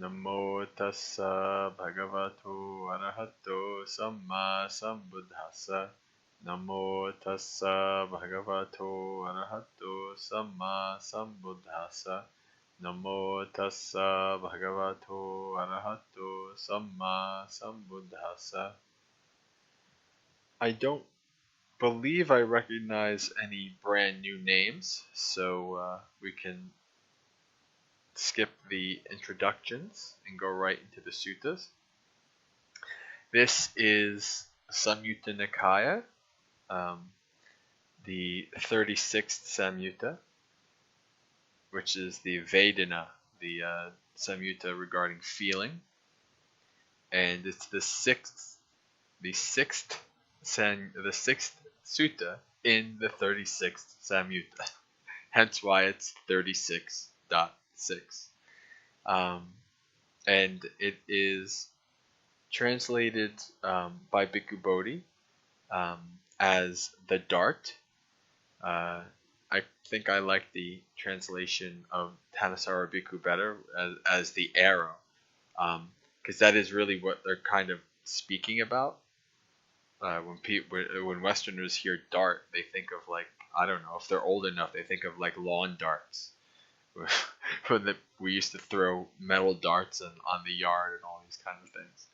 Namo tassa bhagavato arahato samma sambuddhassa. Namo tassa bhagavato arahato samma sambuddhassa. Namo tassa bhagavato arahato samma sambuddhassa. I don't believe I recognize any brand new names, so we can skip the introductions and go right into the suttas. This is Samyutta Nikaya, the 36th Samyutta, which is the Vedana, the Samyutta regarding feeling, and it's the sixth sutta in the 36th Samyutta. Hence why it's 36.6. And it is translated by Bhikkhu Bodhi as the dart. I think I like the translation of Thanissaro Bhikkhu better as the arrow, because that is really what they're kind of speaking about. When Westerners hear dart, they think of, like, I don't know if they're old enough, they think of like lawn darts. We used to throw metal darts on the yard and all these kind of things.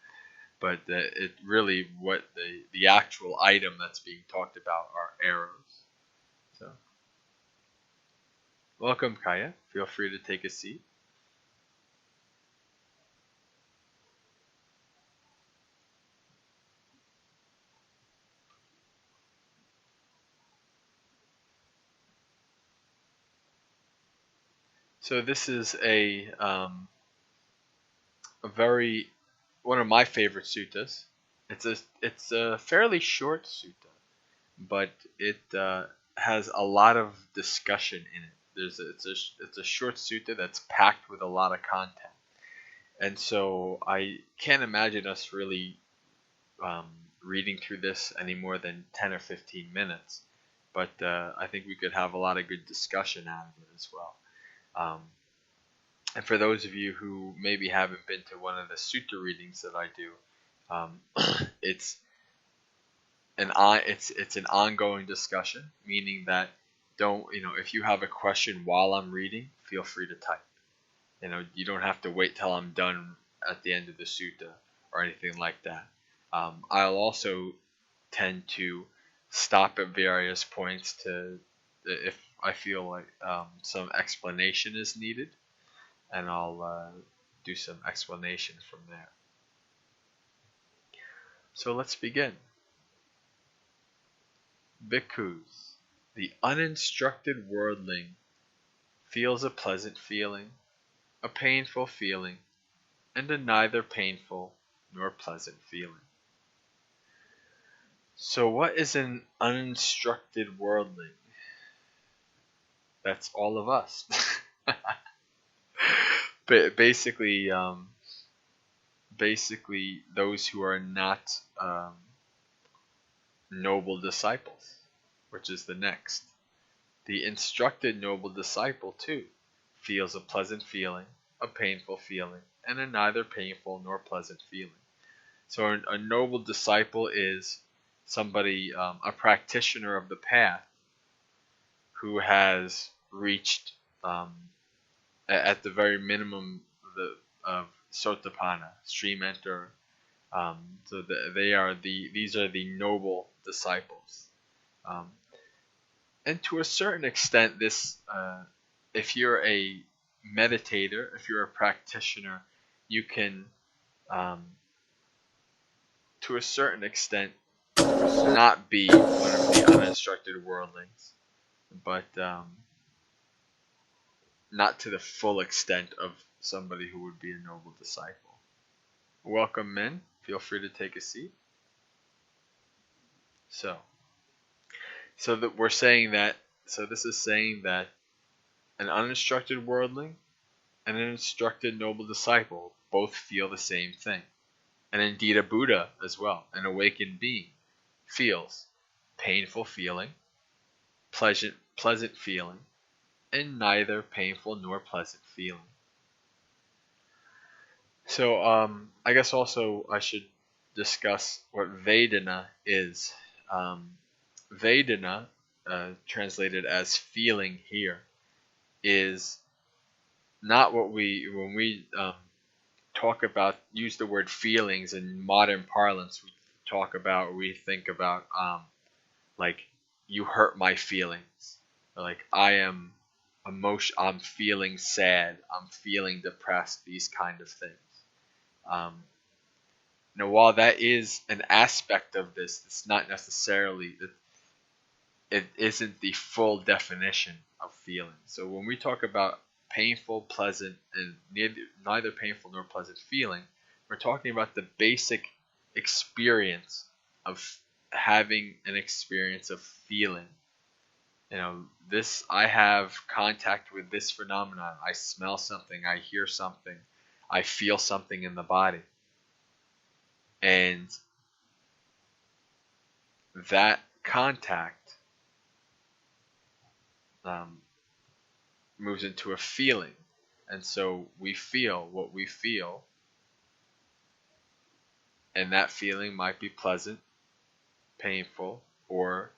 But it really, what the actual item that's being talked about are arrows. So, welcome, Kaya. Feel free to take a seat. So this is one of my favorite suttas. It's a fairly short sutta, but it has a lot of discussion in it. It's a short sutta that's packed with a lot of content, and so I can't imagine us really reading through this any more than 10 or 15 minutes. But I think we could have a lot of good discussion out of it as well. And for those of you who maybe haven't been to one of the sutta readings that I do, it's an ongoing discussion, meaning that if you have a question while I'm reading, feel free to type. You don't have to wait till I'm done at the end of the sutta or anything like that. I'll also tend to stop at various points if I feel like some explanation is needed, and I'll do some explanation from there. So let's begin. Bhikkhus, the uninstructed worldling feels a pleasant feeling, a painful feeling, and a neither painful nor pleasant feeling. So what is an uninstructed worldling? That's all of us. But basically those who are not noble disciples, which is the next. The instructed noble disciple too feels a pleasant feeling, a painful feeling, and a neither painful nor pleasant feeling. So a noble disciple is somebody, a practitioner of the path, who has reached at the very minimum of Sotapanna, stream enter. So these are the noble disciples. And to a certain extent, if you're a meditator, if you're a practitioner, you can, to a certain extent, not be one of the uninstructed worldlings, but not to the full extent of somebody who would be a noble disciple. Welcome, men. Feel free to take a seat. So that we're saying that. So this is saying that an uninstructed worldling and an instructed noble disciple both feel the same thing. And indeed a Buddha as well, an awakened being, feels painful feeling, pleasant feeling, and neither painful nor pleasant feeling. So I guess also I should discuss what Vedana is. Um, Vedana, translated as feeling here, is not what when we talk about, use the word feelings in modern parlance. We talk about, we think about like, you hurt my feelings, or like, I'm feeling sad, I'm feeling depressed, these kind of things. Um, Now, while that is an aspect of this, it's not necessarily that, it isn't the full definition of feeling. So when we talk about painful, pleasant, and neither painful nor pleasant feeling, we're talking about the basic experience of having an experience of feeling. I have contact with this phenomenon. I smell something, I hear something, I feel something in the body. And that contact um, moves into a feeling. And so we feel what we feel, and that feeling might be pleasant, painful, or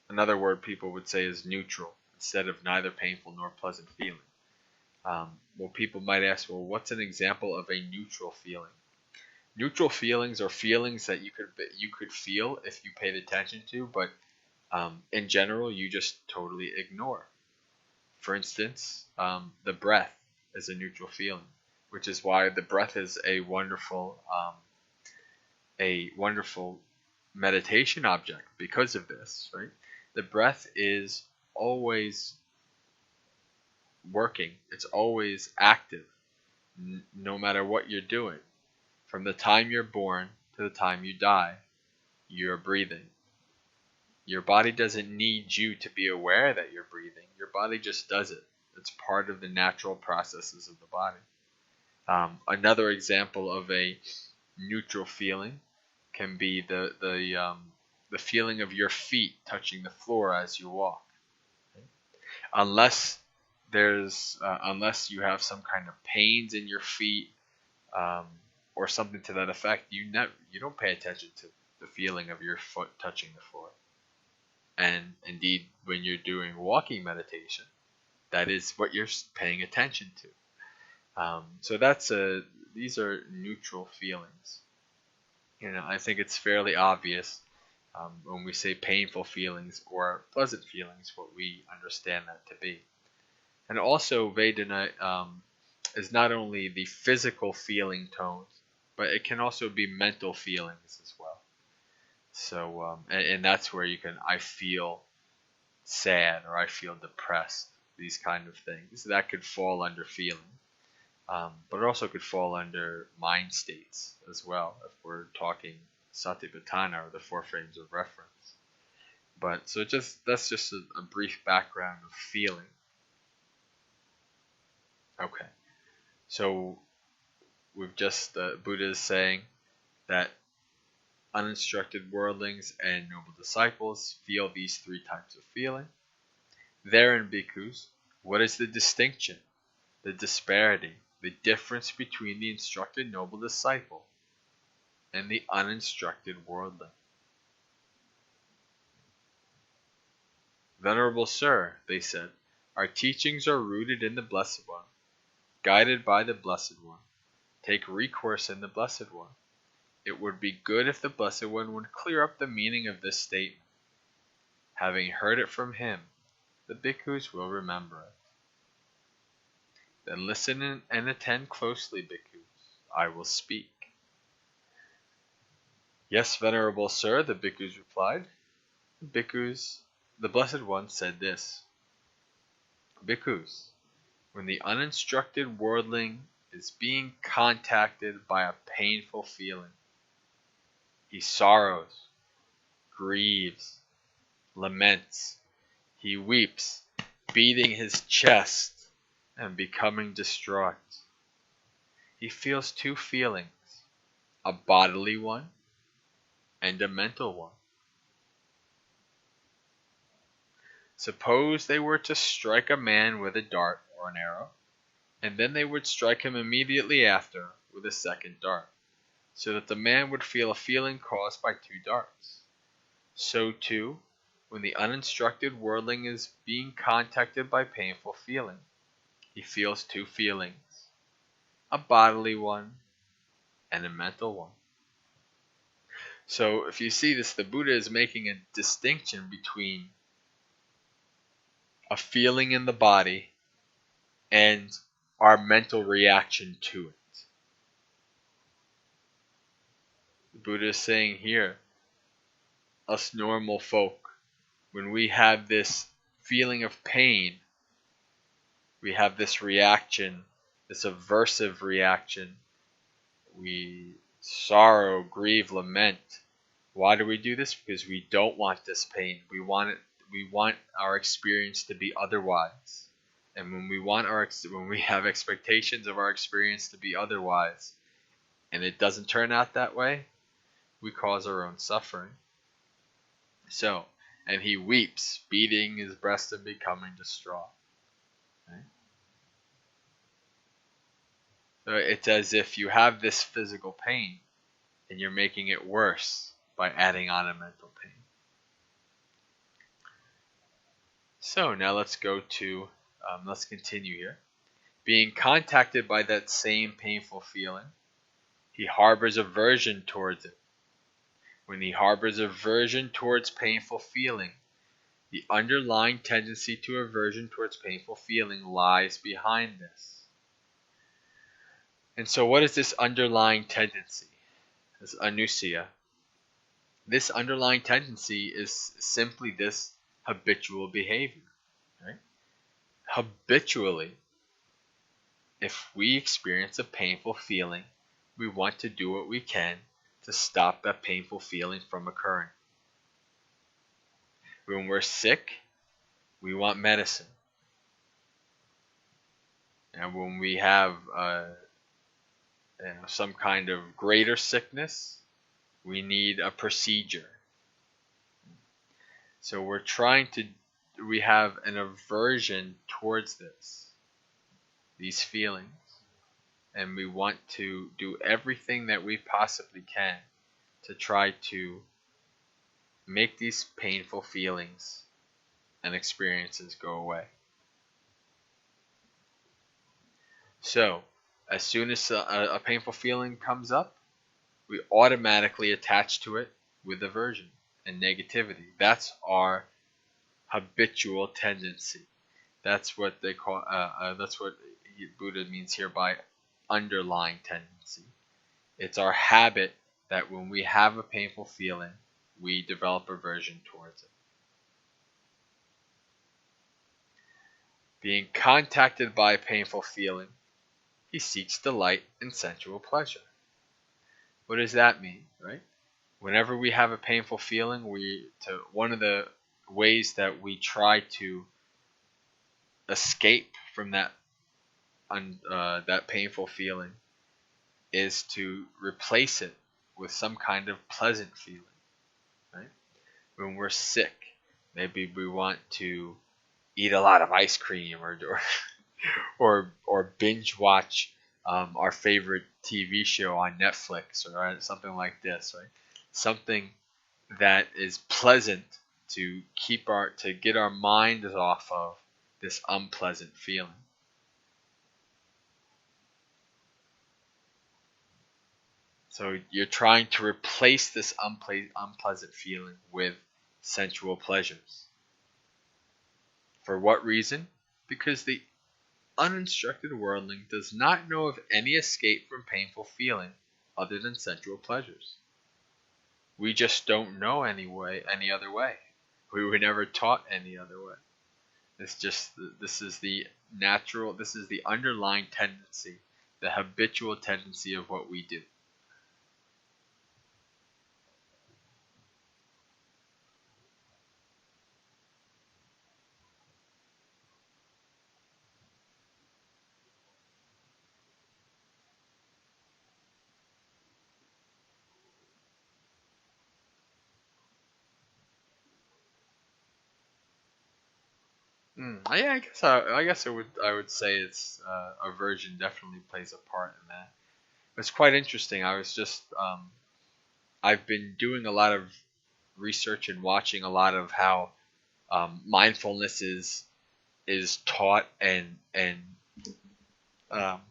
another word people would say is neutral, instead of neither painful nor pleasant feeling. Well, people might ask, well, what's an example of a neutral feeling? Neutral feelings are feelings that you could feel if you paid attention to, but in general, you just totally ignore. For instance, the breath is a neutral feeling, which is why the breath is a wonderful meditation object because of this, right? The breath is always working. It's always active, no matter what you're doing. From the time you're born to the time you die, you're breathing. Your body doesn't need you to be aware that you're breathing. Your body just does it. It's part of the natural processes of the body. Another example of a neutral feeling can be the feeling of your feet touching the floor as you walk. Unless unless you have some kind of pains in your feet, um, or something to that effect, you don't pay attention to the feeling of your foot touching the floor. And indeed, when you're doing walking meditation, that is what you're paying attention to. So these are neutral feelings. I think it's fairly obvious, when we say painful feelings or pleasant feelings, what we understand that to be. And also, Vedana is not only the physical feeling tones, but it can also be mental feelings as well. So, and that's where I feel sad, or I feel depressed, these kind of things. That could fall under feeling. But it also could fall under mind states as well, if we're talking Satipatthana, or the four frames of reference. But so that's just a brief background of feeling. Okay, so we've just Buddha is saying that uninstructed worldlings and noble disciples feel these three types of feeling. Therein, bhikkhus, what is the distinction, the disparity, the difference between the instructed noble disciple and the uninstructed worldling? Venerable Sir, they said, our teachings are rooted in the Blessed One, guided by the Blessed One. Take recourse in the Blessed One. It would be good if the Blessed One would clear up the meaning of this statement. Having heard it from him, the bhikkhus will remember it. Then listen and attend closely, bhikkhus. I will speak. Yes, Venerable Sir, the bhikkhus replied. The Blessed One said this. Bhikkhus, when the uninstructed worldling is being contacted by a painful feeling, he sorrows, grieves, laments, he weeps, beating his chest and becoming distraught. He feels two feelings, a bodily one and a mental one. Suppose they were to strike a man with a dart or an arrow, and then they would strike him immediately after with a second dart, so that the man would feel a feeling caused by two darts. So too, when the uninstructed worldling is being contacted by painful feeling, he feels two feelings, a bodily one and a mental one. So if you see this, the Buddha is making a distinction between a feeling in the body and our mental reaction to it. The Buddha is saying here, us normal folk, when we have this feeling of pain, we have this reaction, this aversive reaction. We sorrow, grieve, lament. Why do we do this? Because we don't want this pain. We want it. We want our experience to be otherwise. And when we have expectations of our experience to be otherwise, and it doesn't turn out that way, we cause our own suffering. So, and he weeps, beating his breast and becoming distraught. Right? So it's as if you have this physical pain, and you're making it worse by adding on a mental pain. So now let's continue here. Being contacted by that same painful feeling, he harbors aversion towards it. When he harbors aversion towards painful feeling, the underlying tendency to aversion towards painful feeling lies behind this. And so what is this underlying tendency? This anusaya. This underlying tendency is simply this habitual behavior. Right? Habitually, if we experience a painful feeling, we want to do what we can to stop that painful feeling from occurring. When we're sick, we want medicine. And when we have some kind of greater sickness, we need a procedure. So we have an aversion towards these feelings, and we want to do everything that we possibly can to try to make these painful feelings and experiences go away. So, as soon as a painful feeling comes up, we automatically attach to it with aversion and negativity. That's our habitual tendency. That's what they call. That's what Buddha means here by underlying tendency. It's our habit that when we have a painful feeling, we develop aversion towards it. Being contacted by a painful feeling, he seeks delight in sensual pleasure. What does that mean, right? Whenever we have a painful feeling, one of the ways that we try to escape from that painful feeling is to replace it with some kind of pleasant feeling, right? When we're sick, maybe we want to eat a lot of ice cream or binge watch our favorite TV show on Netflix or something like this, right? Something that is pleasant to get our minds off of this unpleasant feeling. So you're trying to replace this unpleasant feeling with sensual pleasures. For what reason? Because the uninstructed worldling does not know of any escape from painful feeling other than sensual pleasures. We just don't know any other way. We were never taught any other way. This is the underlying tendency, the habitual tendency of what we do. Yeah, I guess I would say it's aversion definitely plays a part in that. it's quite interesting. I've been doing a lot of research and watching a lot of how mindfulness is taught um,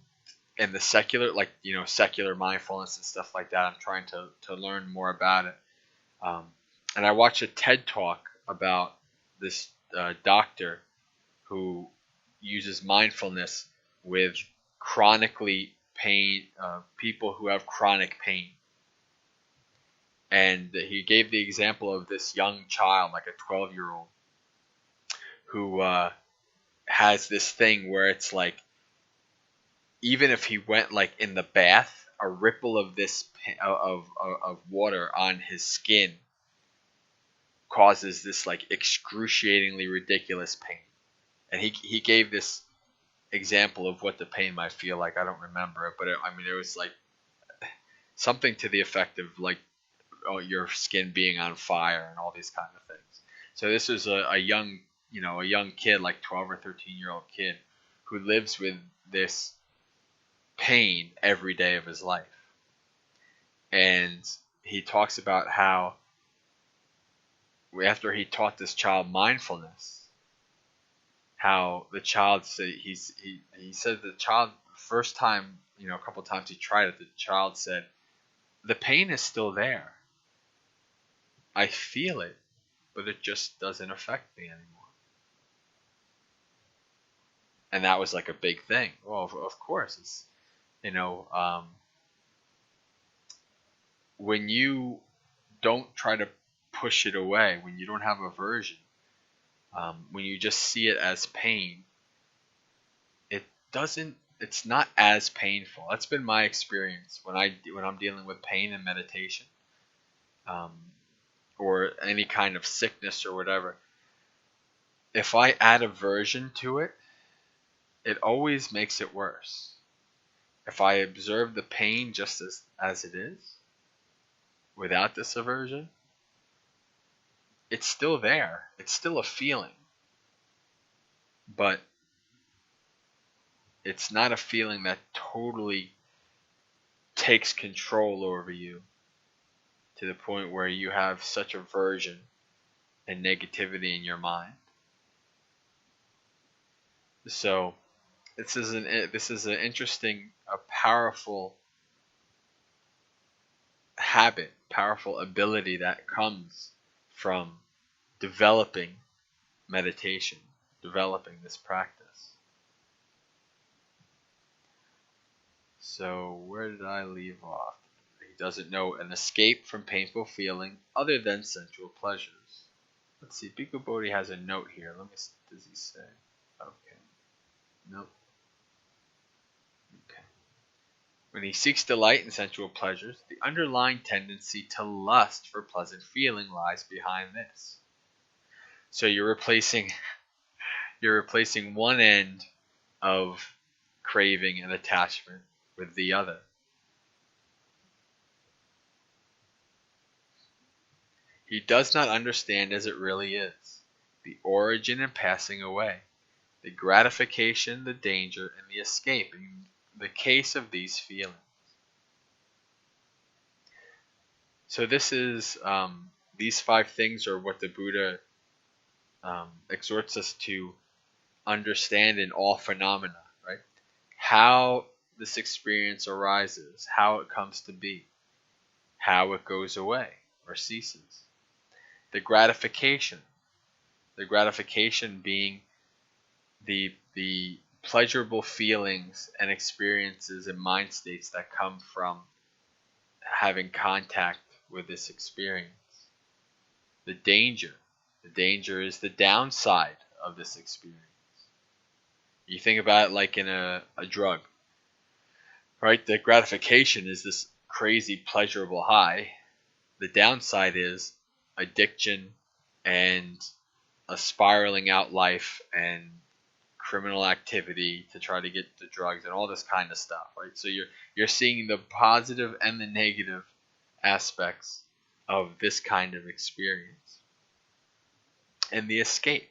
and the secular, like, secular mindfulness and stuff like that. I'm trying to learn more about it. Um, and I watched a TED talk about this doctor who uses mindfulness with chronically pain people who have chronic pain. And he gave the example of this young child, like a 12-year-old, who has this thing where it's like, even if he went like in the bath, a ripple of of water on his skin causes this like excruciatingly ridiculous pain. And he gave this example of what the pain might feel like. I don't remember it, but I mean, it was like something to the effect of like, oh, your skin being on fire and all these kind of things. So this was a young, a young kid, like 12 or 13-year-old kid, who lives with this pain every day of his life. And he talks about how after he taught this child mindfulness, how the child said he said the child, first time, a couple times he tried it, the child said, the pain is still there. I feel it, but it just doesn't affect me anymore. And that was like a big thing. Well, of course, it's, when you don't try to push it away, when you don't have aversion, when you just see it as pain, it doesn't. It's not as painful. That's been my experience when I'm dealing with pain in meditation, um, or any kind of sickness or whatever. If I add aversion to it, it always makes it worse. If I observe the pain just as it is, without this aversion, it's still there. It's still a feeling. But it's not a feeling that totally takes control over you to the point where you have such aversion and negativity in your mind. So this is an interesting, a powerful habit, powerful ability that comes from developing meditation, developing this practice. So where did I leave off? He doesn't know an escape from painful feeling other than sensual pleasures. Let's see, Bhikkhu Bodhi has a note here. Let me see, does he say? Okay. Nope. Okay. When he seeks delight in sensual pleasures, the underlying tendency to lust for pleasant feeling lies behind this. So you're replacing one end of craving and attachment with the other. He does not understand as it really is, the origin and passing away, the gratification, the danger, and the escape in the case of these feelings. So this is, these 5 things are what the Buddha exhorts us to understand in all phenomena, right? How this experience arises, how it comes to be, how it goes away or ceases. The gratification being the pleasurable feelings and experiences and mind states that come from having contact with this experience. The danger is the downside of this experience. You think about it like in a drug, right? The gratification is this crazy pleasurable high. The downside is addiction and a spiraling out life and criminal activity to try to get the drugs and all this kind of stuff, right? So you're seeing the positive and the negative aspects of this kind of experience. And the escape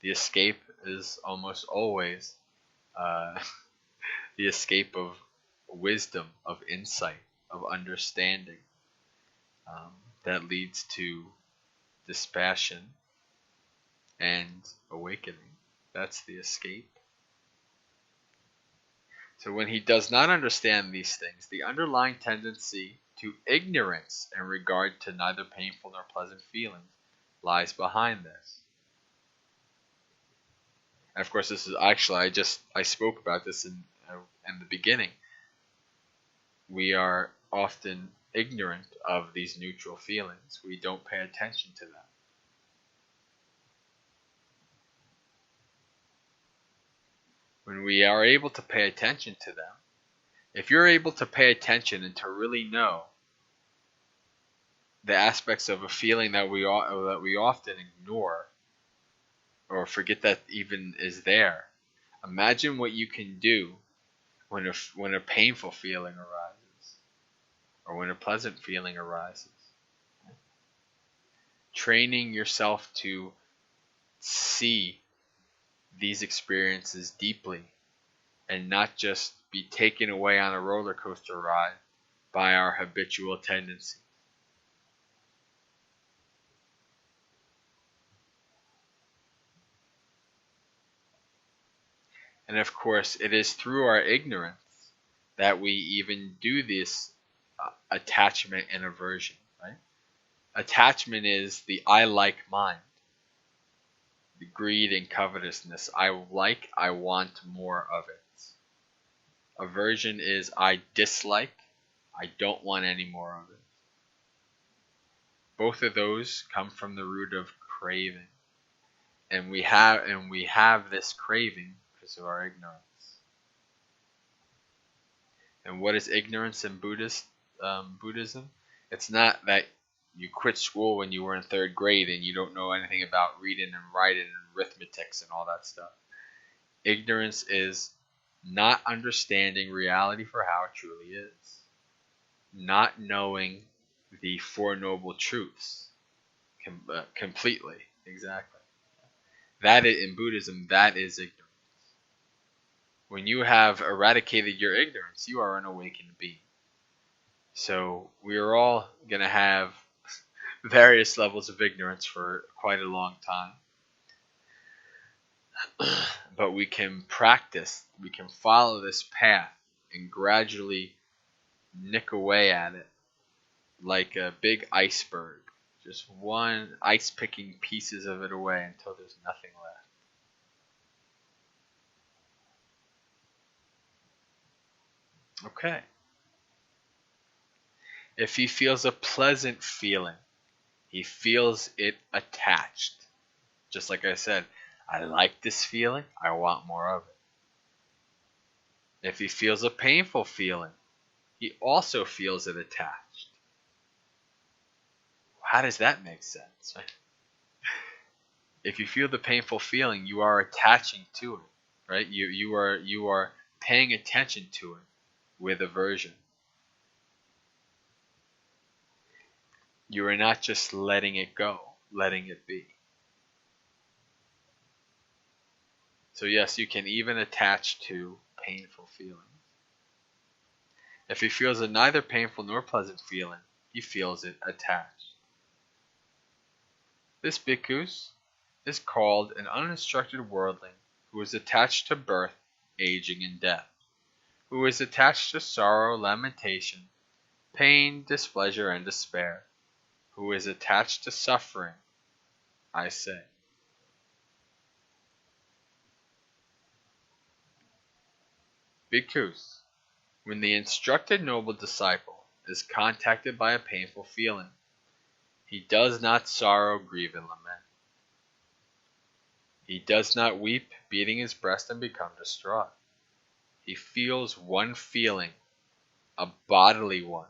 is almost always the escape of wisdom, of insight, of understanding, that leads to dispassion and awakening. That's the escape. So when he does not understand these things, the underlying tendency to ignorance in regard to neither painful nor pleasant feelings lies behind this. And of course, this is actually, I spoke about this in the beginning. We are often ignorant of these neutral feelings. We don't pay attention to them. When we are able to pay attention to them, if you're able to pay attention and to really know the aspects of a feeling that we often ignore or forget that even is there, imagine what you can do when a painful feeling arises or when a pleasant feeling arises. Training yourself to see these experiences deeply and not just be taken away on a roller coaster ride by our habitual tendency. And of course, it is through our ignorance that we even do this attachment and aversion, right? Attachment is the I like mind, the greed and covetousness. I want more of it. Aversion is I dislike, I don't want any more of it. Both of those come from the root of craving. And we have this craving because of our ignorance. And what is ignorance in Buddhism? It's not that you quit school when you were in third grade and you don't know anything about reading and writing and arithmetics and all that stuff. Ignorance is not understanding reality for how it truly is. Not knowing the Four Noble Truths completely. Exactly. That is, in Buddhism, that is ignorance. When you have eradicated your ignorance, you are an awakened being. So we are all going to have various levels of ignorance for quite a long time. But we can practice, we can follow this path and gradually nick away at it like a big iceberg. Just one ice picking pieces of it away until there's nothing left. Okay. If he feels a pleasant feeling, he feels it attached. Just like I said, I like this feeling, I want more of it. If he feels a painful feeling, he also feels it attached. How does that make sense? If you feel the painful feeling, you are attaching to it, right? You are paying attention to it with aversion. You are not just letting it go, letting it be. So yes, you can even attach to painful feelings. If he feels a neither painful nor pleasant feeling, he feels it attached. This bhikkhus is called an uninstructed worldling who is attached to birth, aging, and death, who is attached to sorrow, lamentation, pain, displeasure, and despair, who is attached to suffering, I say. Bhikkhus, when the instructed noble disciple is contacted by a painful feeling, he does not sorrow, grieve, and lament. He does not weep, beating his breast and become distraught. He feels one feeling, a bodily one,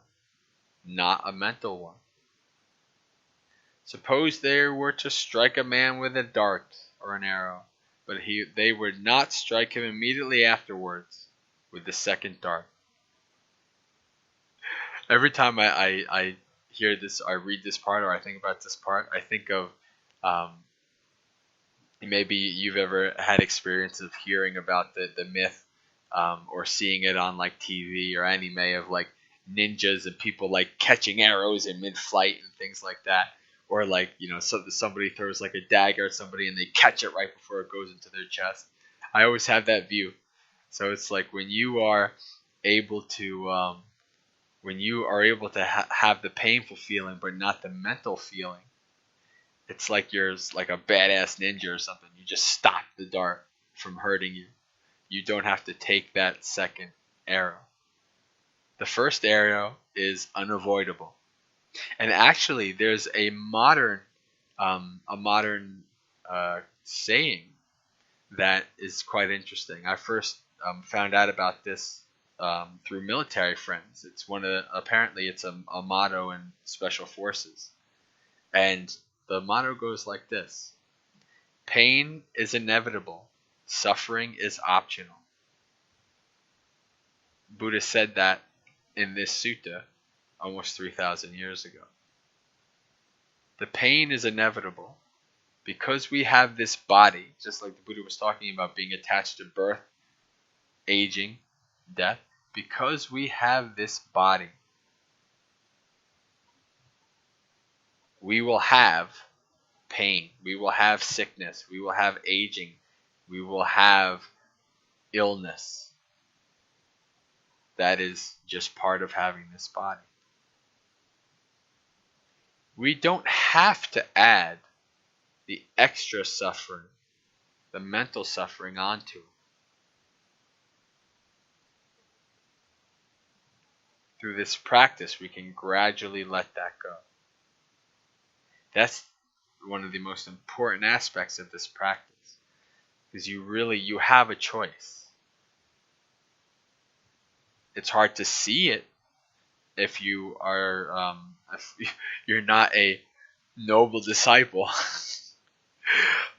not a mental one. Suppose they were to strike a man with a dart or an arrow, but they would not strike him immediately afterwards with the second dart. Every time I hear this, I read this part, or I think about this part, I think of maybe you've ever had experience of hearing about the myth or seeing it on like TV or anime of like ninjas and people like catching arrows in mid-flight and things like that, or like somebody throws like a dagger at somebody and they catch it right before it goes into their chest. I always have that view. So it's like when you are able to have the painful feeling but not the mental feeling, it's like you're like a badass ninja or something. You just stop the dart from hurting you. You don't have to take that second arrow. The first arrow is unavoidable. And actually, there's a modern saying that is quite interesting. I first found out about this through military friends. Apparently it's a motto in special forces, and the motto goes like this: pain is inevitable, suffering is optional. Buddha said that in this sutta almost 3,000 years ago. The pain is inevitable because we have this body, just like the Buddha was talking about being attached to birth, aging, death. Because we have this body, we will have pain, we will have sickness, we will have aging, we will have illness. That is just part of having this body. We don't have to add the extra suffering, the mental suffering onto it. Through this practice, we can gradually let that go. That's one of the most important aspects of this practice, because you have a choice. It's hard to see it if you're not a noble disciple.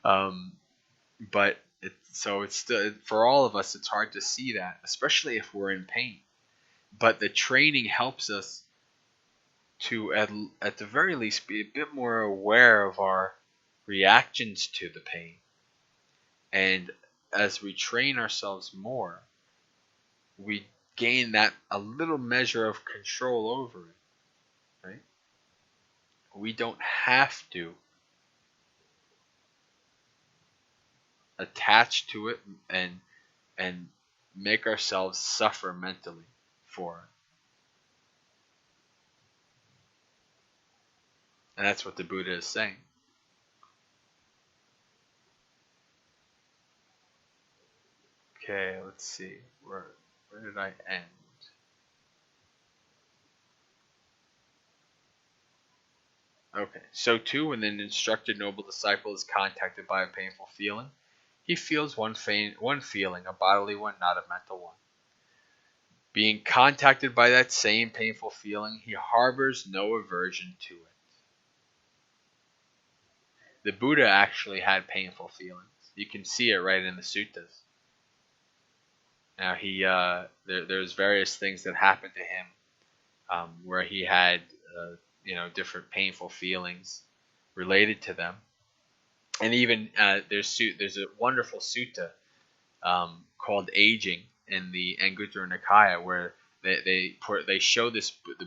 But it's still, for all of us, it's hard to see that, especially if we're in pain. But the training helps us to, at the very least, be a bit more aware of our reactions to the pain. And as we train ourselves more, we gain that a little measure of control over it, right? We don't have to attach to it and make ourselves suffer mentally for it. And that's what the Buddha is saying. Okay, let's see. Where did I end? Okay, so too, when an instructed noble disciple is contacted by a painful feeling, he feels one feeling, a bodily one, not a mental one. Being contacted by that same painful feeling, he harbors no aversion to it. The Buddha actually had painful feelings. You can see it right in the suttas. Now there's various things that happened to him where he had different painful feelings related to them, and even there's a wonderful sutta called Aging in the Anguttara Nikaya, where they show the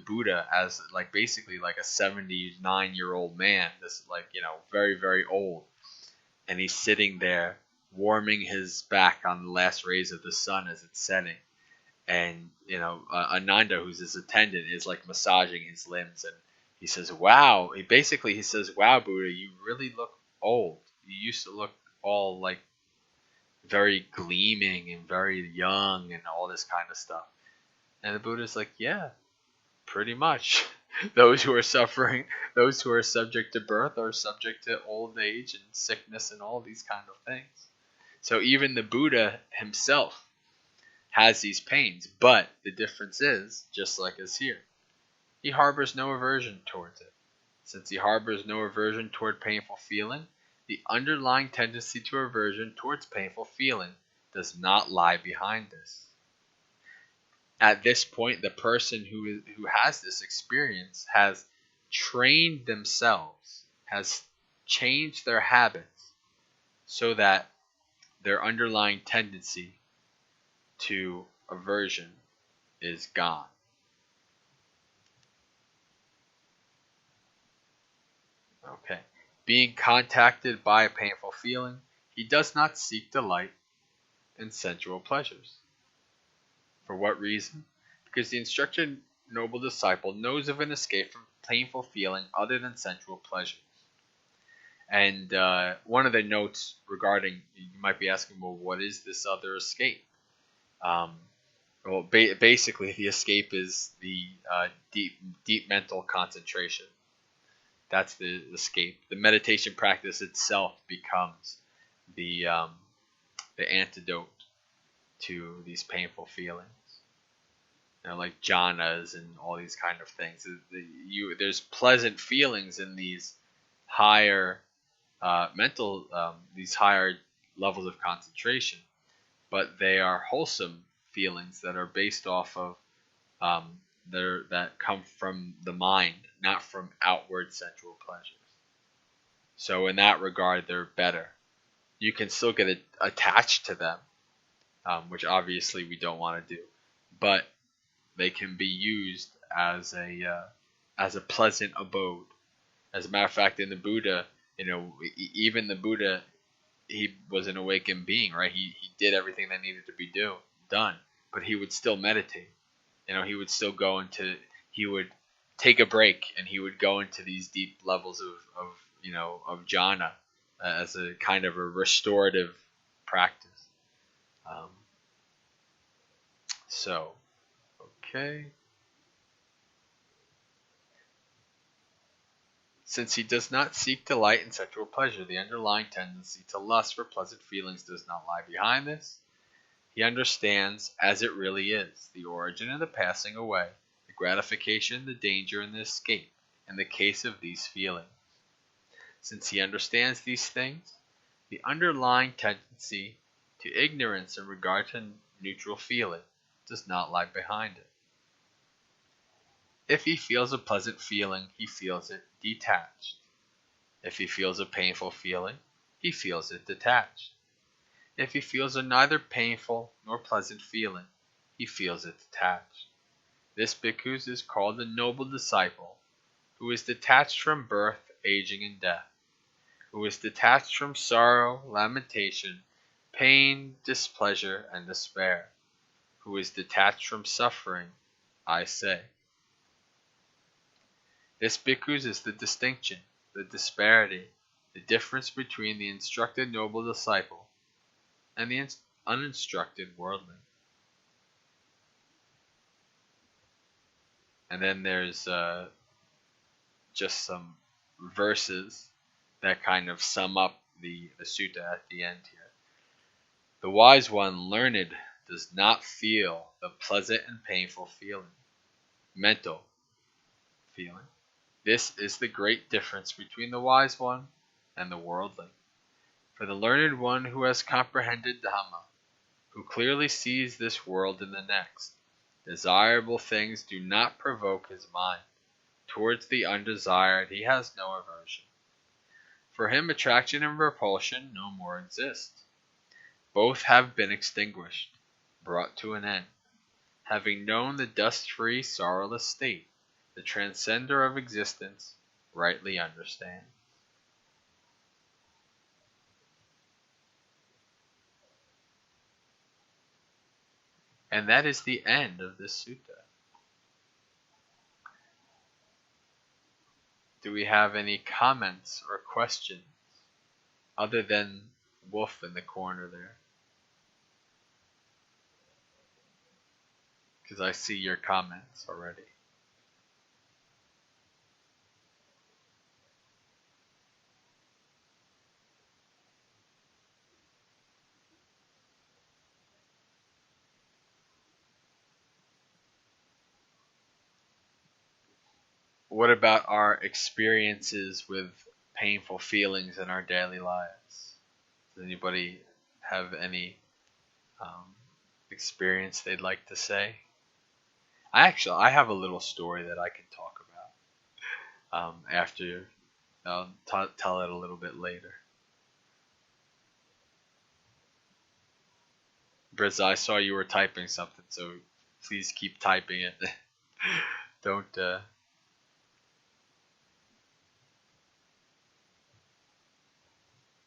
Buddha as like basically like a 79-year-old man, this very very old, and he's sitting there warming his back on the last rays of the sun as it's setting, and Ananda, who's his attendant, is like massaging his limbs, and he says, "Wow!" He says, "Wow, Buddha, you really look old. You used to look all like very gleaming and very young and all this kind of stuff." And the Buddha's like, "Yeah, pretty much. Those who are suffering, those who are subject to birth, are subject to old age and sickness and all these kind of things." So even the Buddha himself has these pains, but the difference is, just like as here, he harbors no aversion towards it. Since he harbors no aversion toward painful feeling, the underlying tendency to aversion towards painful feeling does not lie behind this. At this point, the person who has this experience has trained themselves, has changed their habits so that their underlying tendency to aversion is gone. Okay. Being contacted by a painful feeling, he does not seek delight in sensual pleasures. For what reason? Because the instructed noble disciple knows of an escape from painful feeling other than sensual pleasure. And one of the notes regarding, you might be asking, well, what is this other escape? Um, well, basically, the escape is the deep mental concentration. That's the escape. The meditation practice itself becomes the antidote to these painful feelings. Like jhanas and all these kind of things. There's pleasant feelings in these higher mental, these higher levels of concentration, but they are wholesome feelings that are based off of that come from the mind, not from outward sensual pleasures. So in that regard, they're better. You can still get attached to them, which obviously we don't want to do, but they can be used as a pleasant abode. As a matter of fact, in the Buddha, even the Buddha, he was an awakened being, right? He did everything that needed to be done, but he would still meditate. He would still he would take a break and he would go into these deep levels of jhana as a kind of a restorative practice. Um, so, okay. Since he does not seek delight in sexual pleasure, the underlying tendency to lust for pleasant feelings does not lie behind this. He understands, as it really is, the origin and the passing away, the gratification, the danger, and the escape in the case of these feelings. Since he understands these things, the underlying tendency to ignorance in regard to neutral feeling does not lie behind it. If he feels a pleasant feeling, he feels it detached. If he feels a painful feeling, he feels it detached. If he feels a neither painful nor pleasant feeling, he feels it detached. This bhikkhus is called the noble disciple, who is detached from birth, aging, and death, who is detached from sorrow, lamentation, pain, displeasure, and despair, who is detached from suffering, I say. This bhikkhus is the distinction, the disparity, the difference between the instructed noble disciple and the uninstructed worldling. And then there's just some verses that kind of sum up the sutta at the end here. The wise one, learned, does not feel the pleasant and painful feeling, mental feeling. This is the great difference between the wise one and the worldling. For the learned one who has comprehended Dhamma, who clearly sees this world and the next, desirable things do not provoke his mind. Towards the undesired he has no aversion. For him attraction and repulsion no more exist. Both have been extinguished, brought to an end. Having known the dust-free, sorrowless state, the transcender of existence rightly understands. And that is the end of this sutta. Do we have any comments or questions other than Wolf in the corner there? Because I see your comments already. What about our experiences with painful feelings in our daily lives? Does anybody have any experience they'd like to say? I have a little story that I can talk about after. I'll tell it a little bit later. Briz, I saw you were typing something, so please keep typing it. Don't.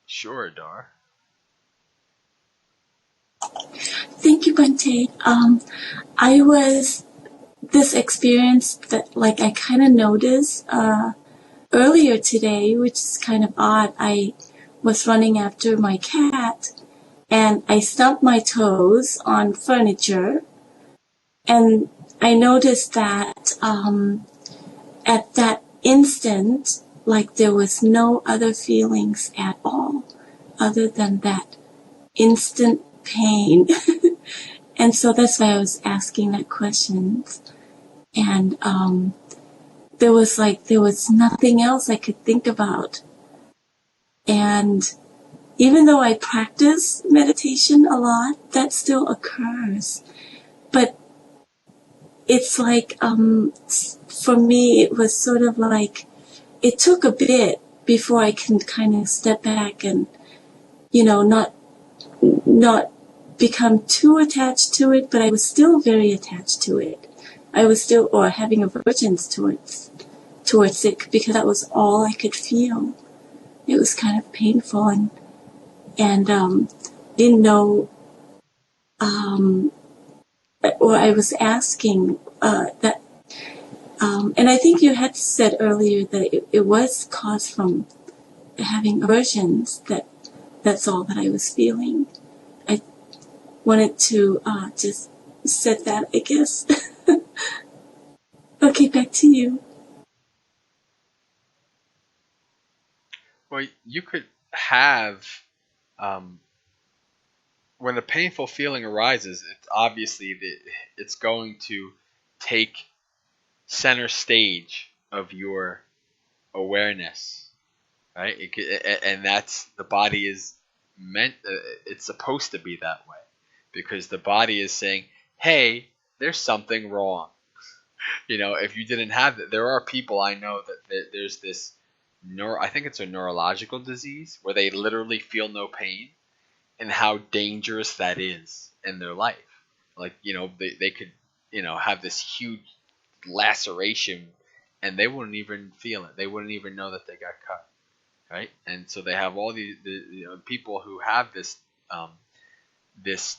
Sure, Dar. Thank you, Bante. I was this experience that like I kind of noticed earlier today, which is kind of odd. I was running after my cat and I stumped my toes on furniture, and I noticed that at that instant, like there was no other feelings at all other than that instant pain. And so that's why I was asking that question. And there was nothing else I could think about. And even though I practice meditation a lot, that still occurs. But it's like, for me, it was sort of like, it took a bit before I can kind of step back and, not become too attached to it, but I was still very attached to it. I was still, or having aversions towards it, because that was all I could feel. It was kind of painful, and didn't know, or I was asking that, and I think you had said earlier that it was caused from having aversions. That's all that I was feeling. I wanted to just said that, I guess. Okay, back to you. Well, you could have um, when a painful feeling arises. It's obviously it's going to take center stage of your awareness, right? And that's the body is meant. It's supposed to be that way because the body is saying, "Hey, there's something wrong." If you didn't have that, there are people I know that there's this I think it's a neurological disease where they literally feel no pain, and how dangerous that is in their life. Like, they could, have this huge laceration and they wouldn't even feel it. They wouldn't even know that they got cut, right? And so they have all people who have this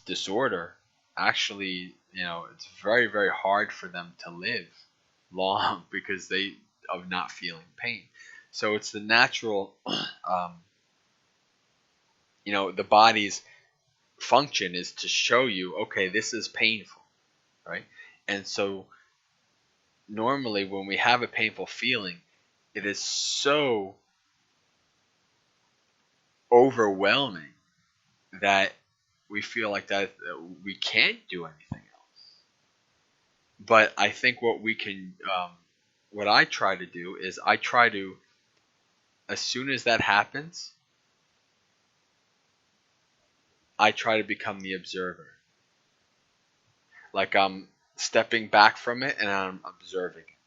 disorder. Actually, it's very, very hard for them to live long because they of not feeling pain. So it's the natural, the body's function is to show you, okay, this is painful, right? And so normally when we have a painful feeling, it is so overwhelming that we feel like that we can't do anything else. But I think what I try to do is I try to, as soon as that happens, I try to become the observer. Like I'm stepping back from it and I'm observing it.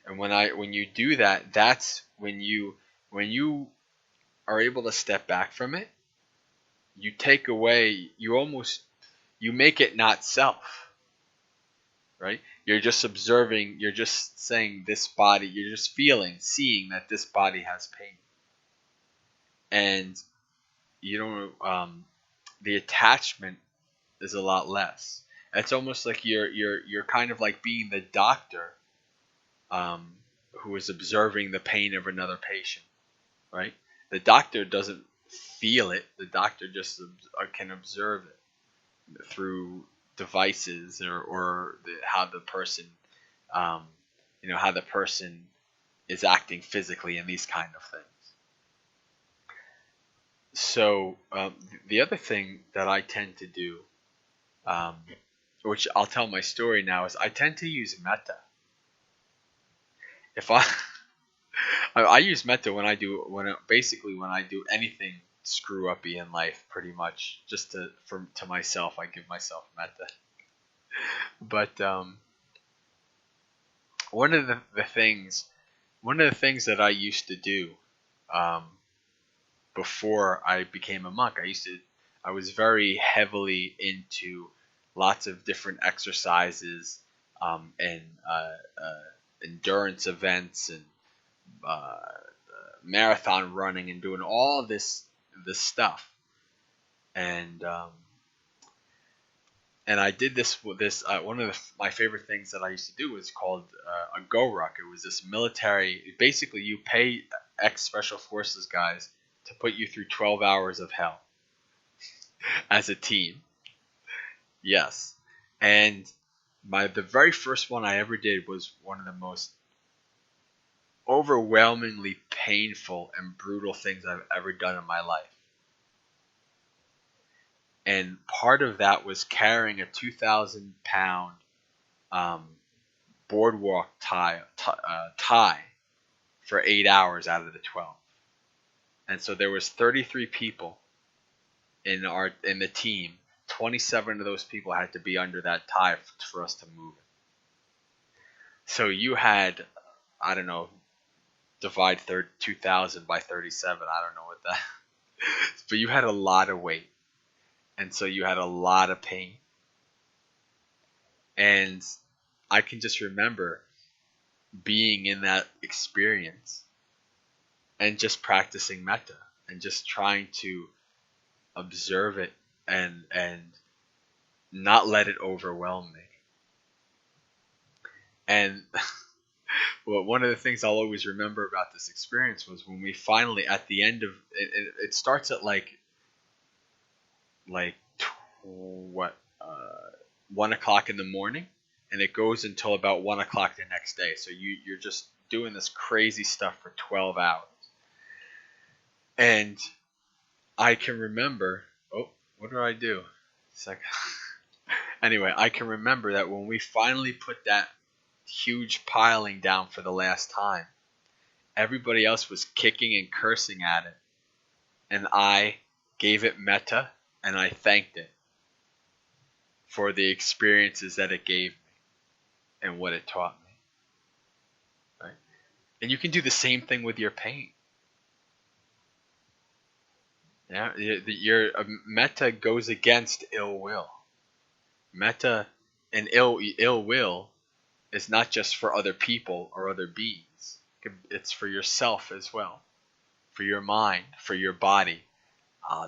And when you do that, that's when you are able to step back from it, you take away, you make it not self, right? You're just observing, you're just saying this body, you're just seeing that this body has pain. And you don't the attachment is a lot less. It's almost like you're kind of like being the doctor um, who is observing the pain of another patient, right? The doctor doesn't feel it. The doctor just can observe it through devices or how the person, um, how the person is acting physically and these kind of things. So the other thing that I tend to do, um, which I'll tell my story now, is I tend to use metta. If I use metta basically when I do anything screw uppy in life, pretty much just to myself, I give myself metta. But one of the things that I used to do um, before I became a monk, I was very heavily into lots of different exercises, and endurance events, and uh, marathon running, and doing all this stuff. And I did this with this one of my favorite things that I used to do was called a go ruck. It was this military. Basically, you pay ex special forces guys to put you through 12 hours of hell as a team. Yes, and the very first one I ever did was one of the most overwhelmingly painful and brutal things I've ever done in my life. And part of that was carrying a 2,000 pound um, boardwalk tie for 8 hours out of the 12. And so there was 33 people in the team. 27 of those people had to be under that tie for us to move it. So you had, I don't know, divide 2,000 by 37. I don't know what that, but you had a lot of weight, and so you had a lot of pain. And I can just remember being in that experience and just practicing metta and just trying to observe it and not let it overwhelm me. And well, one of the things I'll always remember about this experience was when we finally, at the end of it, it starts at like what 1 o'clock in the morning, and it goes until about 1 o'clock the next day. So you're just doing this crazy stuff for 12 hours. And I can remember, oh, what do I do? It's like, anyway, I can remember that when we finally put that huge piling down for the last time, everybody else was kicking and cursing at it. And I gave it metta, and I thanked it for the experiences that it gave me and what it taught me. Right? And you can do the same thing with your pain. Yeah, your metta goes against ill will. Metta and ill will is not just for other people or other beings. It's for yourself as well, for your mind, for your body.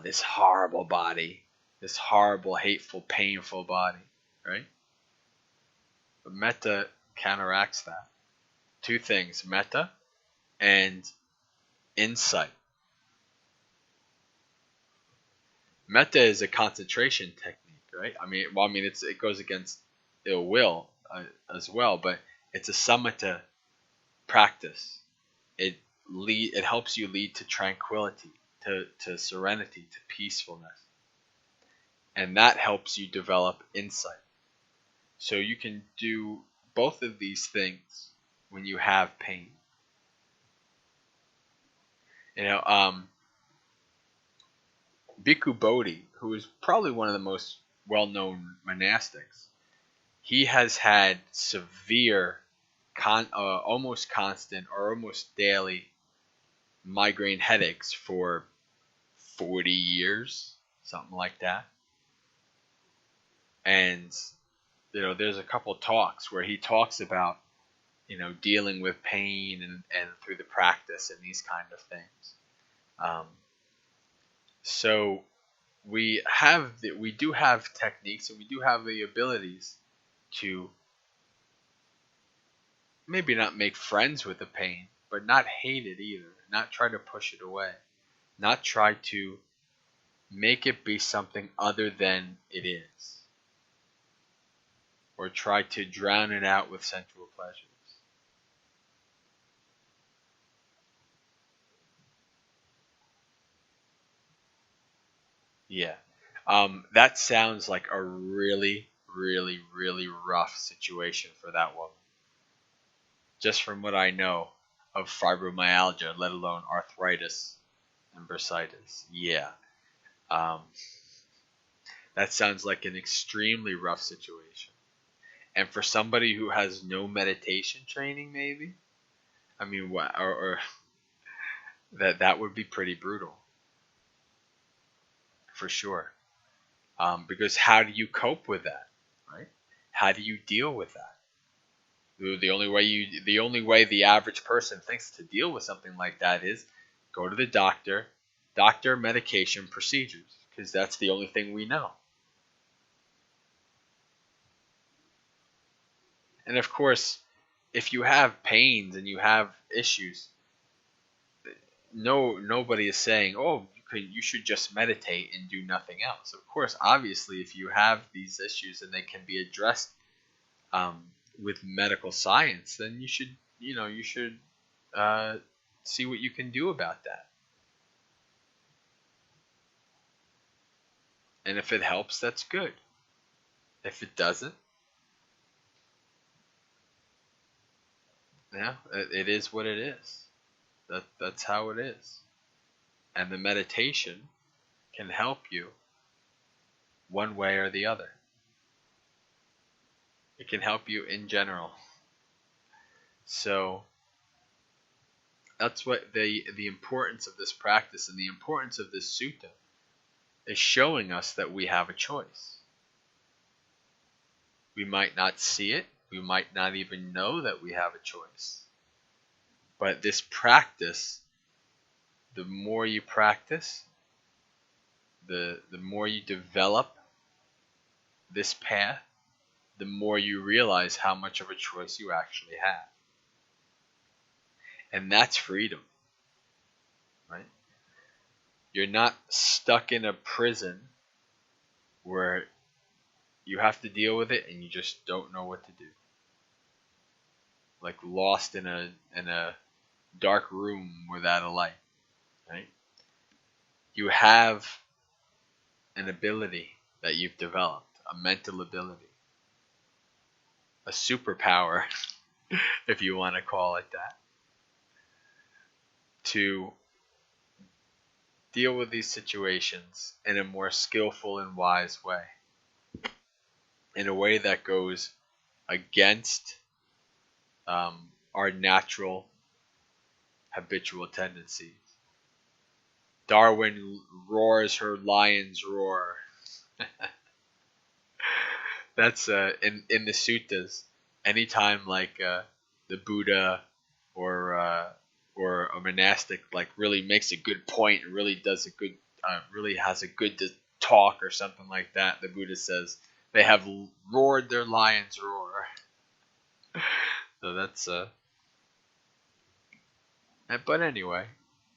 This horrible body, this horrible, hateful, painful body, right? But metta counteracts that. Two things: metta and insight. Metta is a concentration technique, right? It goes against ill will as well, but it's a samatha practice. It helps you lead to tranquility, to serenity, to peacefulness, and that helps you develop insight. So you can do both of these things when you have pain. You know, Bhikkhu Bodhi, who is probably one of the most well-known monastics, he has had severe, almost constant or almost daily migraine headaches for 40 years, something like that. And there's a couple talks where he talks about dealing with pain and through the practice and these kind of things. So we do have techniques, and we do have the abilities to maybe not make friends with the pain, but not hate it either, not try to push it away, not try to make it be something other than it is, or try to drown it out with sensual pleasures. Yeah. That sounds like a really, really, really rough situation for that woman. Just from what I know of fibromyalgia, let alone arthritis and bursitis. Yeah. Um, that sounds like an extremely rough situation. And for somebody who has no meditation training, maybe, what, or that would be pretty brutal, for sure. Because how do you cope with that, right? How do you deal with that? The only way the average person thinks to deal with something like that is go to the doctor, medication, procedures, because that's the only thing we know. And of course, if you have pains and you have issues, nobody is saying, "Oh, you should just meditate and do nothing else." Of course, obviously, if you have these issues and they can be addressed with medical science, then you should uh, see what you can do about that. And if it helps, that's good. If it doesn't, yeah, it is what it is. That's how it is. And the meditation can help you one way or the other. It can help you in general. So that's what the importance of this practice and the importance of this sutta is showing us that we have a choice. We might not see it. We might not even know that we have a choice. But this practice, the more you practice, the more you develop this path, the more you realize how much of a choice you actually have. And that's freedom, right? You're not stuck in a prison where you have to deal with it and you just don't know what to do. Like lost in a dark room without a light, right? You have an ability that you've developed, a mental ability, a superpower, if you want to call it that, to deal with these situations in a more skillful and wise way, in a way that goes against our natural habitual tendencies. Darwin roars her lion's roar. That's in the suttas. Anytime like the Buddha or a monastic like really makes a good point and really does a good really has a good talk or something like that, the Buddha says they have roared their lion's roar. So that's but anyway.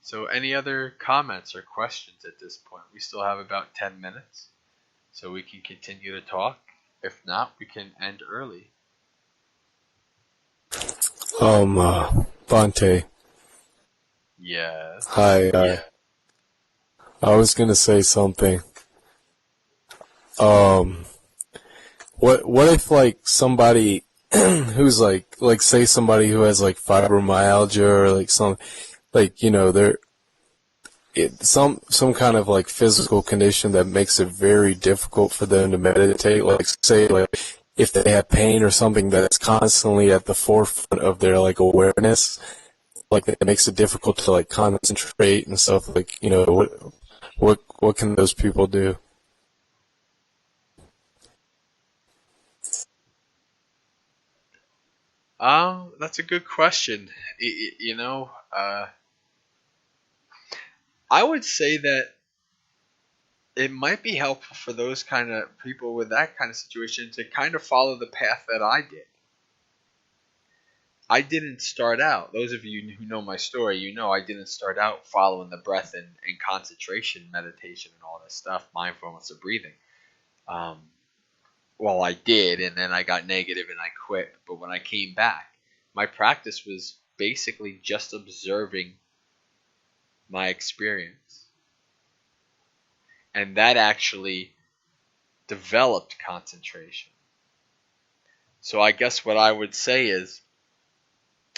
So any other comments or questions at this point? We still have about 10 minutes, so we can continue to talk. If not, we can end early. Bante. Yes. Hi. I was gonna say something. Um, what if like somebody who's like say somebody who has like fibromyalgia or like they're some kind of like physical condition that makes it very difficult for them to meditate. Like say like if they have pain or something that's constantly at the forefront of their like awareness, like it makes it difficult to like concentrate and stuff. Like what can those people do? That's a good question. I would say that it might be helpful for those kind of people with that kind of situation to kind of follow the path that I did. I didn't start out. Those of you who know my story, I didn't start out following the breath and concentration meditation and all this stuff, mindfulness of breathing. Um, well, I did, and then I got negative and I quit. But when I came back, my practice was basically just observing my experience. And that actually developed concentration. So I guess what I would say is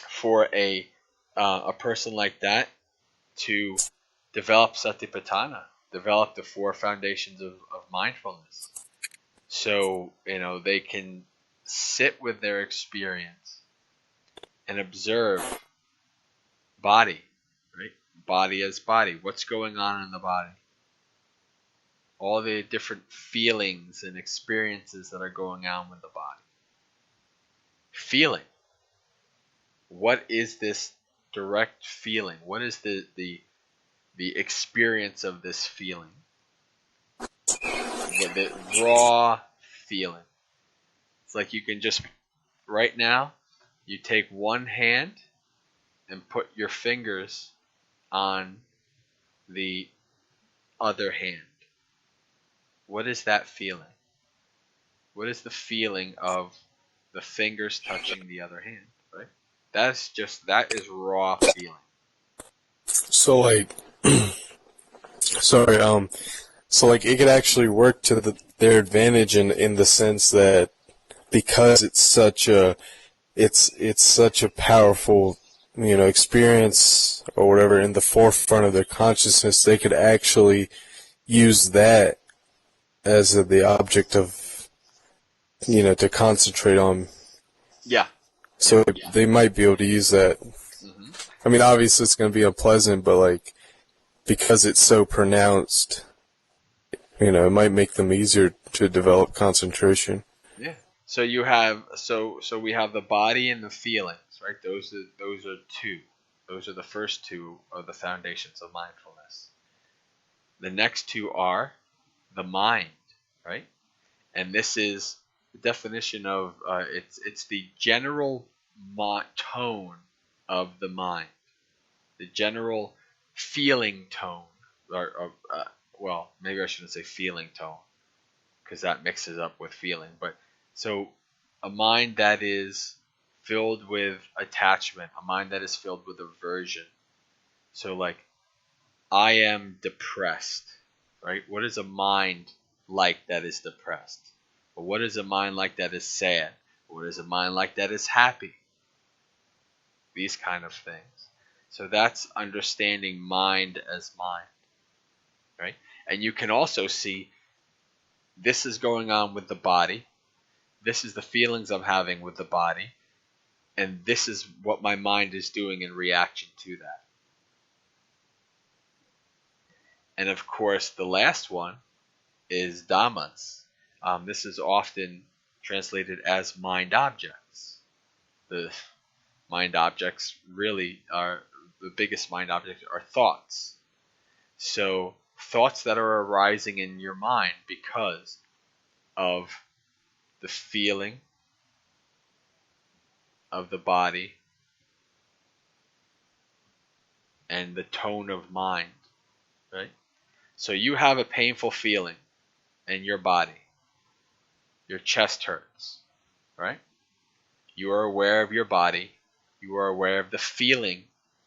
for a person like that to develop satipatthana, develop the four foundations of mindfulness. So, they can sit with their experience and observe body, right? Body as body. What's going on in the body? all the different feelings and experiences that are going on with the body. Feeling. What is this direct feeling? What is the experience of this feeling? With the raw feeling. It's like you can just, right now, you take one hand and put your fingers on the other hand. What is that feeling? What is the feeling of the fingers touching the other hand, right? That is raw feeling. So like, sorry, so like it could actually work to their advantage in the sense that because it's such a powerful, experience or whatever in the forefront of their consciousness, they could actually use that as the object of, to concentrate on. Yeah. So they might be able to use that. Mm-hmm. I mean, obviously it's going to be unpleasant, but like, because it's so pronounced, it might make them easier to develop concentration. Yeah. So you have we have the body and the feelings, right? Those are two. Those are the first two of the foundations of mindfulness. The next two are the mind, right? And this is the definition of it's the general tone of the mind, the general feeling tone, or well, maybe I shouldn't say feeling tone because that mixes up with feeling. But so a mind that is filled with attachment, a mind that is filled with aversion. So like, I am depressed, right? What is a mind like that is depressed? But what is a mind like that is sad? What is a mind like that is happy? These kind of things. So that's understanding mind as mind, right? And you can also see this is going on with the body. This is the feelings I'm having with the body. And this is what my mind is doing in reaction to that. And of course, the last one is dhammas. This is often translated as mind objects. The mind objects really are, the biggest mind objects are thoughts. So thoughts that are arising in your mind because of the feeling of the body and the tone of mind, right? So you have a painful feeling in your body. Your chest hurts, right? You are aware of your body. You are aware of the feeling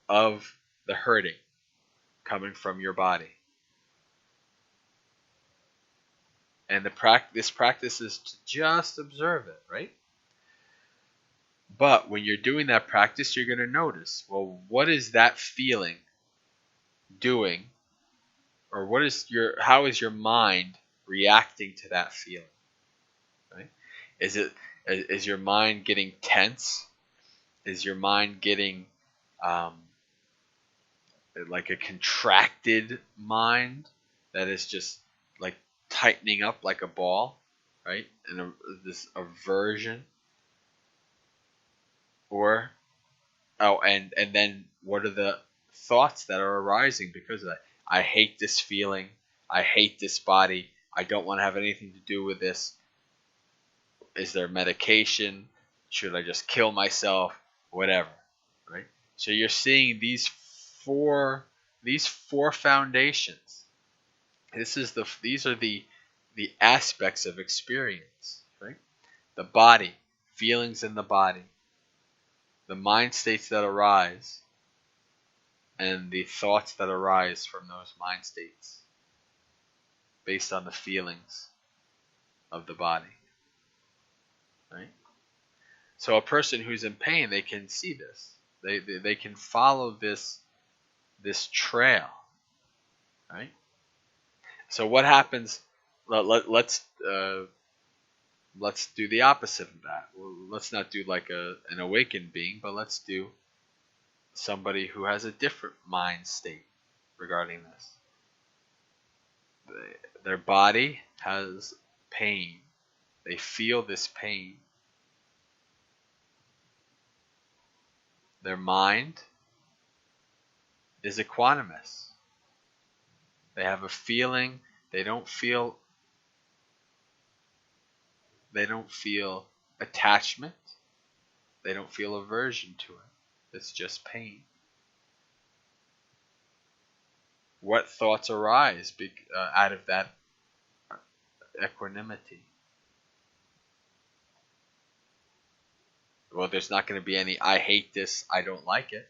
of the hurting coming from your body. And this practice is to just observe it, right? But when you're doing that practice, you're going to notice, well, what is that feeling doing? Or how is your mind reacting to that feeling? Right? Is your mind getting tense? Is your mind getting like a contracted mind that is just like tightening up like a ball, right? And this aversion, or and then what are the thoughts that are arising because of that? I hate this feeling. I hate this body. I don't want to have anything to do with this. Is there medication? Should I just kill myself? Whatever, right? So you're seeing these four foundations. These are the aspects of experience, right? The body, feelings in the body, the mind states that arise, and the thoughts that arise from those mind states based on the feelings of the body, right? So a person who's in pain, they can see this. They can follow this trail, right? So what happens? Let's do the opposite of that. Let's not do like an awakened being, but let's do somebody who has a different mind state regarding this. Their body has pain. They feel this pain. Their mind is equanimous. They have a feeling. They don't feel attachment. They don't feel aversion to it. It's just pain. What thoughts arise out of that equanimity? Well, there's not going to be any, I hate this, I don't like it.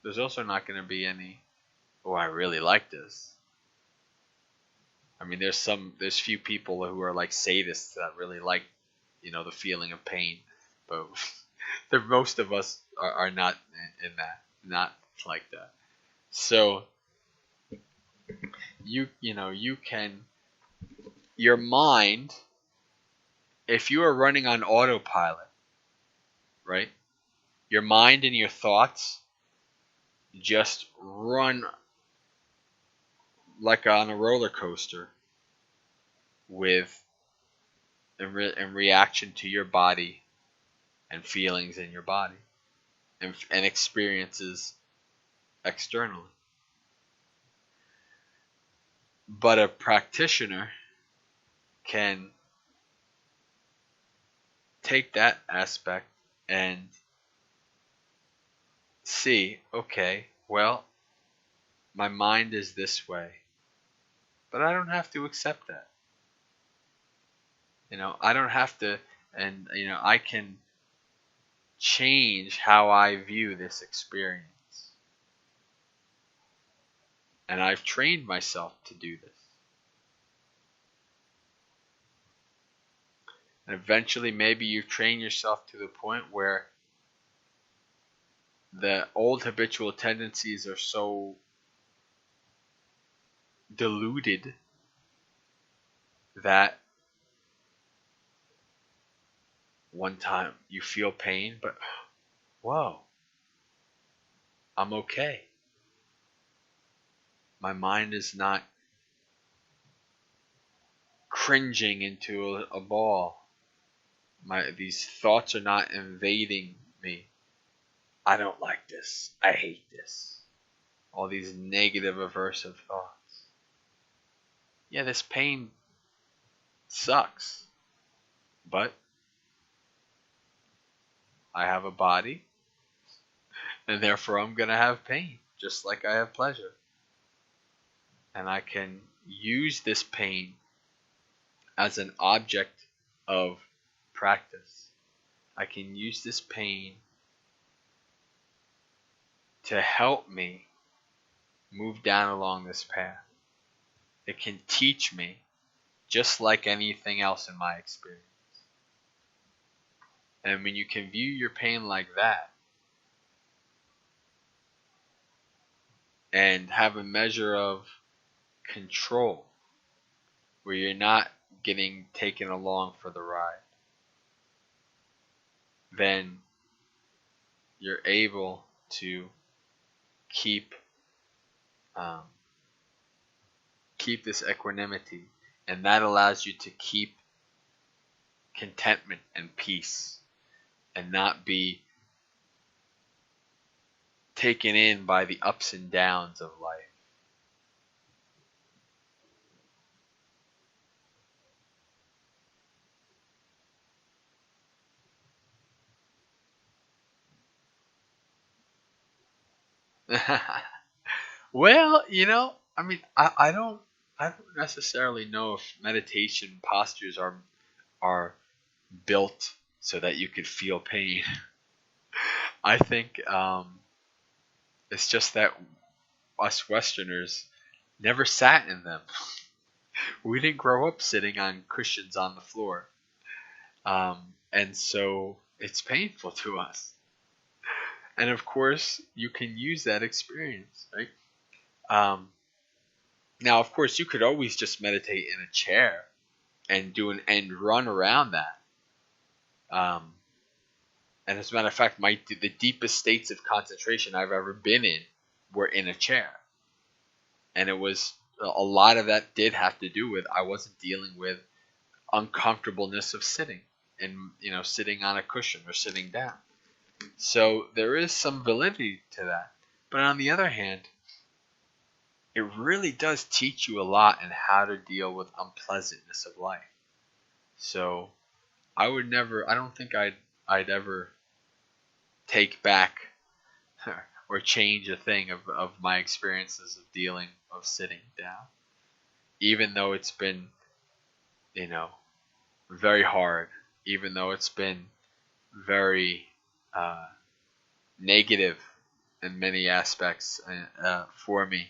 There's also not going to be any, oh, I really like this. I mean, there's few people who are like sadists that really like, the feeling of pain, but most of us are not in that, not like that. So you can, your mind, if you are running on autopilot, right? Your mind and your thoughts just run like on a roller coaster in reaction to your body and feelings in your body and experiences externally. But a practitioner can take that aspect and see, okay, well, my mind is this way, but I don't have to accept that. I don't have to, and I can change how I view this experience. And I've trained myself to do this. And eventually maybe you train yourself to the point where the old habitual tendencies are so diluted that one time you feel pain, but whoa, I'm okay. My mind is not cringing into a ball. These thoughts are not invading me. I don't like this. I hate this. All these negative, aversive thoughts. Yeah, this pain sucks, but I have a body, and therefore I'm going to have pain, just like I have pleasure. And I can use this pain as an object of practice. I can use this pain to help me move down along this path. It can teach me just like anything else in my experience. And when you can view your pain like that and have a measure of control where you're not getting taken along for the ride, then you're able to keep this equanimity, and that allows you to keep contentment and peace and not be taken in by the ups and downs of life. Well, I mean, I don't necessarily know if meditation postures are built so that you could feel pain. I think it's just that us Westerners never sat in them. We didn't grow up sitting on cushions on the floor, and so it's painful to us. And of course, you can use that experience, right? Now, of course, you could always just meditate in a chair and do an end run around that. And as a matter of fact, the deepest states of concentration I've ever been in were in a chair. And it was a lot of that did have to do with I wasn't dealing with uncomfortableness of sitting and sitting on a cushion or sitting down. So there is some validity to that. But on the other hand, it really does teach you a lot in how to deal with unpleasantness of life. So I don't think I'd ever take back or change a thing of my experiences of sitting down. Even though it's been, very hard, even though it's been very negative in many aspects for me.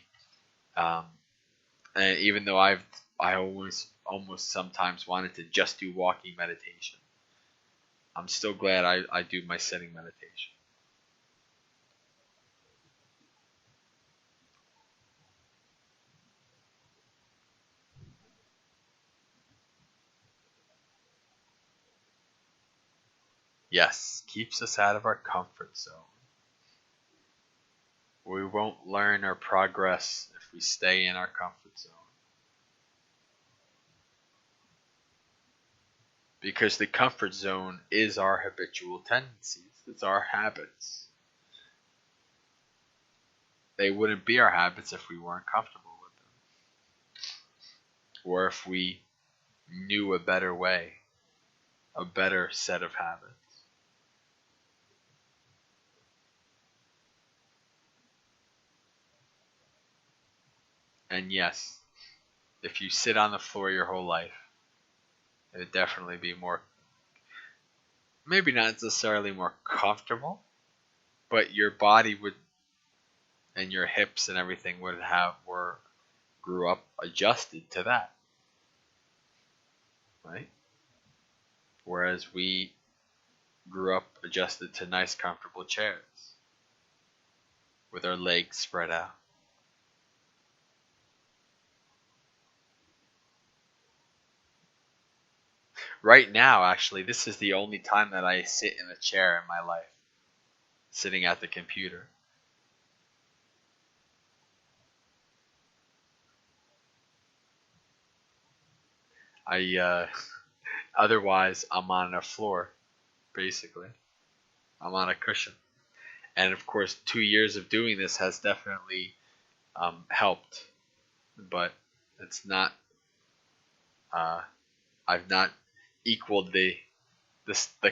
And even though I almost sometimes wanted to just do walking meditation, I'm still glad I do my sitting meditation. Yes, keeps us out of our comfort zone. We won't learn or progress if we stay in our comfort zone. Because the comfort zone is our habitual tendencies. It's our habits. They wouldn't be our habits if we weren't comfortable with them. Or if we knew a better way, a better set of habits. And yes, if you sit on the floor your whole life, it would definitely be maybe not necessarily more comfortable, but your body would, and your hips and everything grew up adjusted to that, right? Whereas we grew up adjusted to nice, comfortable chairs with our legs spread out. Right now, actually, this is the only time that I sit in a chair in my life, sitting at the computer. Otherwise, I'm on a floor, basically. I'm on a cushion. And of course, 2 years of doing this has definitely helped, but it's not. I've not equaled the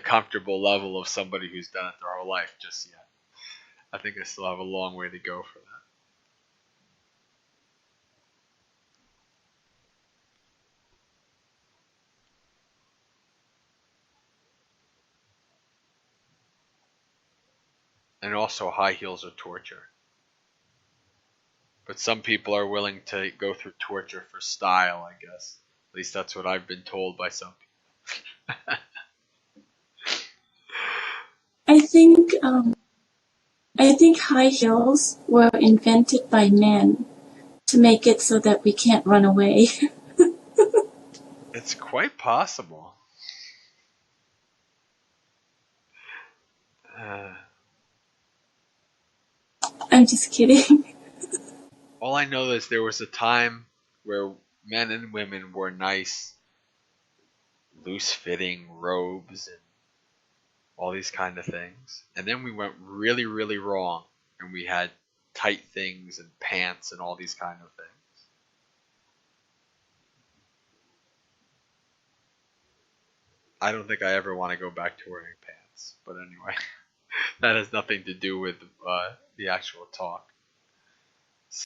comfortable level of somebody who's done it their whole life just yet. I think I still have a long way to go for that. And also, high heels are torture. But some people are willing to go through torture for style, I guess. At least that's what I've been told by some people. I think high heels were invented by men to make it so that we can't run away. It's quite possible. I'm just kidding. All I know is there was a time where men and women wore nice, loose-fitting robes and all these kind of things. And then we went really, really wrong, and we had tight things and pants and all these kind of things. I don't think I ever want to go back to wearing pants. But anyway, that has nothing to do with the actual talk.